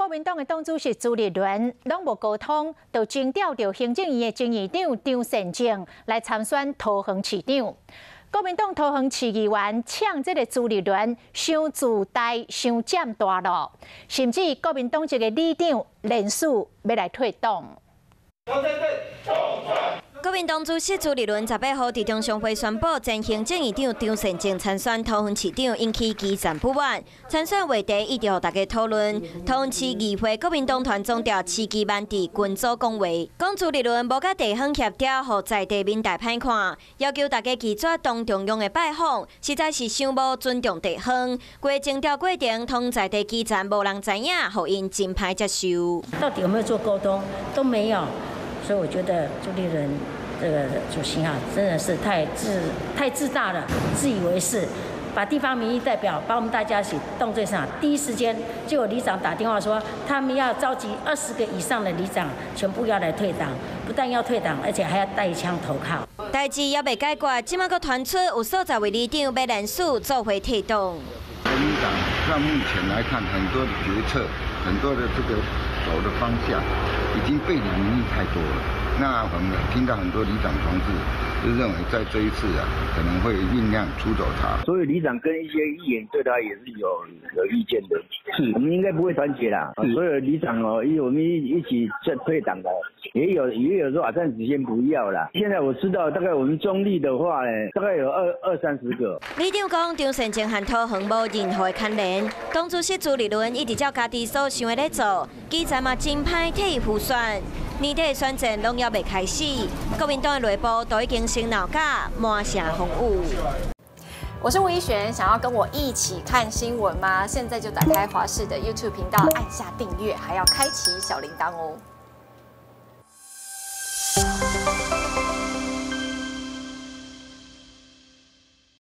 民党的党主席朱立伦拢无沟通，就征调着行政院的前院长张善政来参选桃园市长。国民党桃园市议员呛这个朱立伦伤自大、伤占大路，甚至国民党这个里长连署要来退党。国民党主席朱立伦18号伫中常会宣布，前行政院长张善政参选桃园市长，引起激战不满。参选话题一直予大家讨论。桃园市议会国民党团总调市基万伫群组讲话，讲朱立伦无甲地方协调，予在地民大歹看，要求大家拒绝党中央的拜访，实在是伤无尊重地方。规征调过程通在地基层无人知影，予因真歹接受。到底有没有做沟通？都没有。所以我觉得朱立伦这个主席啊，真的是太自大了，自以为是，把地方民意代表把我们大家一起动罪上。第一时间就有里长打电话说，他们要召集20个以上的里长，全部要来退党，不但要退党，而且还要带枪投靠。代志也未解决，即马佫传出有所在位里长要联署做回退党。国民党到目前来看，很多的决策，很多的这个走的方向，已经背离民意太多了。那我们听到很多里长同志就认为，在这一次啊，可能会酝酿出走他。所有里长跟一些议员对他也是有意见的，是我们应该不会团结啦。所有里长哦，我们一起退党的，也有说暂时先不要啦。现在我知道，大概我们中立的话呢，大概有20-30个。里长讲，张善政和桃园无任何的牵连，党主席朱立伦一直照家己所想的咧做，基层嘛真歹替伊辅选。年底的选战拢要未开始，国民党的内部都已经先闹架，满城风雨。我是吴依璇，想要跟我一起看新闻吗？现在就打开华视的 YouTube 频道，按下订阅，还要开启小铃铛哦。